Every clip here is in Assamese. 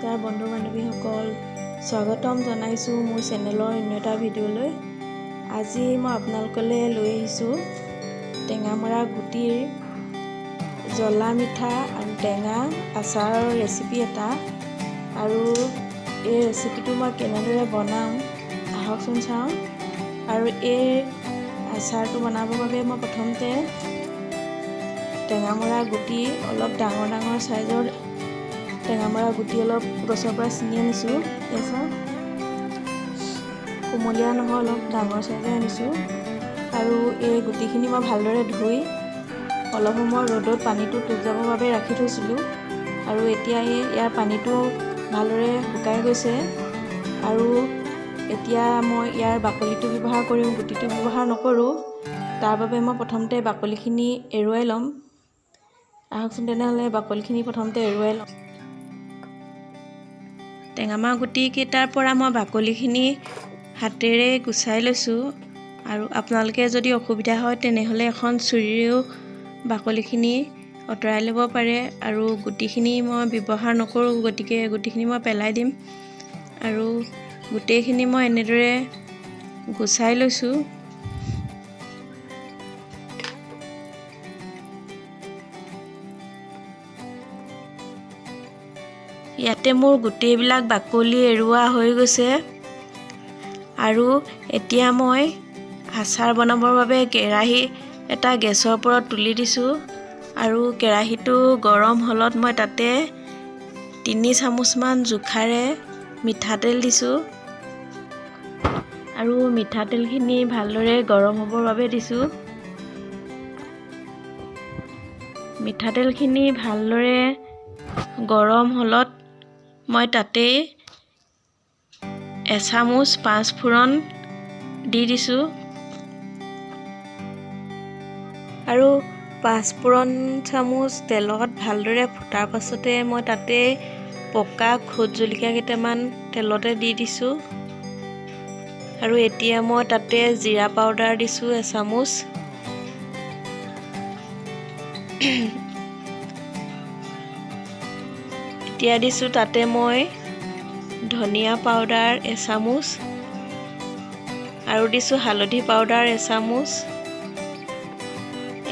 নমস্কাৰ বন্ধু বান্ধৱীসকল, স্বাগতম জনাইছোঁ মোৰ চেনেলৰ অন্য এটা ভিডিঅ'লৈ। আজি মই আপোনালোকলৈ লৈ আহিছোঁ টেঙামৰা গুটিৰ জ্বলা মিঠা আৰু টেঙা আচাৰৰ ৰেচিপি এটা। আৰু এই ৰেচিপিটো মই কেনেদৰে বনাম আহকচোন চাওঁ। আৰু এই আচাৰটো বনাবৰ বাবে মই প্ৰথমতে টেঙামৰা গুটি অলপ ডাঙৰ ডাঙৰ চাইজৰ টেঙামৰা গুটি অলপ গছৰ পৰা ছিঙি আনিছোঁ। কোমলীয়া নহয়, অলপ ডাঙৰ চাইজৰ আনিছোঁ। আৰু এই গুটিখিনি মই ভালদৰে ধুই অলপ সময় ৰ'দত পানীটো টোপ যাবৰ বাবে ৰাখি থৈছিলোঁ। আৰু এতিয়া ইয়াৰ পানীটো ভালদৰে শুকাই গৈছে। আৰু এতিয়া মই ইয়াৰ বাকলিটো ব্যৱহাৰ কৰিম, গুটিটো ব্যৱহাৰ নকৰোঁ। তাৰ বাবে মই প্ৰথমতে বাকলিখিনি এৰুৱাই ল'ম। আহকচোন তেনেহ'লে বাকলিখিনি প্ৰথমতে এৰুৱাই ল'ম। টেঙামৰা গুটিকেইটাৰ পৰা মই বাকলিখিনি হাতেৰে গুচাই লৈছোঁ। আৰু আপোনালোকে যদি অসুবিধা হয় তেনেহ'লে এখন ছুৰীৰেও বাকলিখিনি আঁতৰাই ল'ব পাৰে। আৰু গুটিখিনি মই ব্যৱহাৰ নকৰোঁ, গতিকে গুটিখিনি মই পেলাই দিম। আৰু গোটেইখিনি মই এনেদৰে গুচাই লৈছোঁ। ইয়াতে মোৰ গোটেইবিলাক বাকলি এৰুৱা হৈ গৈছে। আৰু এতিয়া মই আচাৰ বনাবৰ বাবে কেৰাহী এটা গেছৰ ওপৰত তুলি দিছোঁ। আৰু কেৰাহীটো গৰম হ'লত মই তাতে 3 চামুচমান জোখাৰে মিঠাতেল দিছোঁ। আৰু মিঠাতেলখিনি ভালদৰে গৰম হ'বৰ বাবে দিছোঁ। মিঠাতেলখিনি ভালদৰে গৰম হ'লত মই তাতে এচামুচ 5 ফোৰণ দি দিছোঁ। আৰু 5 ফোৰণ চামুচ তেলত ভালদৰে ফুটাৰ পাছতে মই তাতে পকা খোট জলকীয়া কেইটামান তেলতে দি দিছোঁ। আৰু এতিয়া মই তাতে জিৰা পাউডাৰ দিছোঁ এচামুচ। এতিয়া দিছোঁ তাতে মই ধনিয়া পাউডাৰ এচামুচ। আৰু দিছোঁ হালধি পাউডাৰ এচামুচ।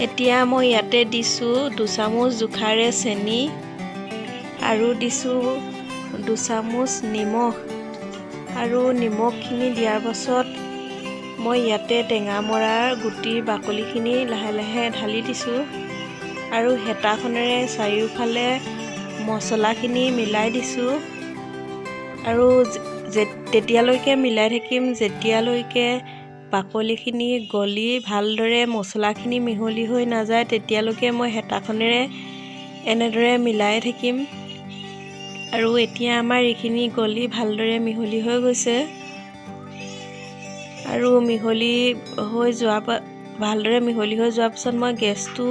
এতিয়া মই ইয়াতে দিছোঁ 2 চামুচ জোখাৰে চেনি। আৰু দিছোঁ 2 চামুচ নিমখ। আৰু নিমখখিনি দিয়াৰ পাছত মই ইয়াতে টেঙামৰাৰ গুটিৰ বাকলিখিনি লাহে লাহে ঢালি দিছোঁ। আৰু হেতাখনেৰে চাৰিওফালে মছলাখিনি মিলাই দিছোঁ। আৰু তেতিয়ালৈকে মিলাই থাকিম যেতিয়ালৈকে বাকলিখিনি গলি ভালদৰে মছলাখিনি মিহলি হৈ নাযায়, তেতিয়ালৈকে মই হেতাখনেৰে এনেদৰে মিলাই থাকিম। আৰু এতিয়া আমাৰ এইখিনি গলি ভালদৰে মিহলি হৈ গৈছে। আৰু ভালদৰে মিহলি হৈ যোৱাৰ পাছত মই গেছটো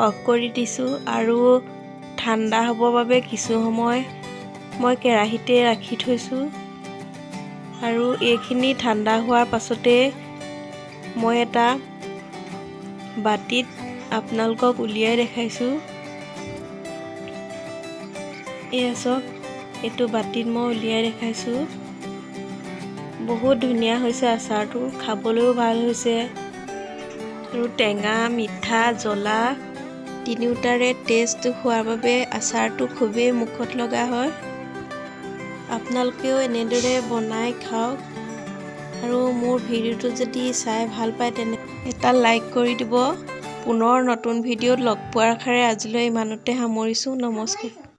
অফ কৰি দিছোঁ। আৰু ঠাণ্ডা হ'বৰ বাবে কিছু সময় মই কেৰাহীতে ৰাখি থৈছোঁ। আৰু এইখিনি ঠাণ্ডা হোৱাৰ পাছতে মই এটা বাটিত আপোনালোকক উলিয়াই দেখাইছোঁ। এয়া চাওক, এইটো বাটিত মই উলিয়াই দেখাইছোঁ। বহুত ধুনীয়া হৈছে আচাৰটো, খাবলৈও ভাল হৈছে। আৰু টেঙা, মিঠা, জ্বলা তিনিওটাৰে টেষ্ট হোৱাৰ বাবে আচাৰটো খুবেই মুখত লগা হয়। আপোনালোকেও এনেদৰে বনাই খাওক। আৰু মোৰ ভিডিঅ'টো যদি চাই ভাল পায় তেনে এটা লাইক কৰি দিব। পুনৰ নতুন ভিডিঅ'ত লগ পোৱাৰ আশাৰে আজিলৈ ইমানতে সামৰিছোঁ। নমস্কাৰ।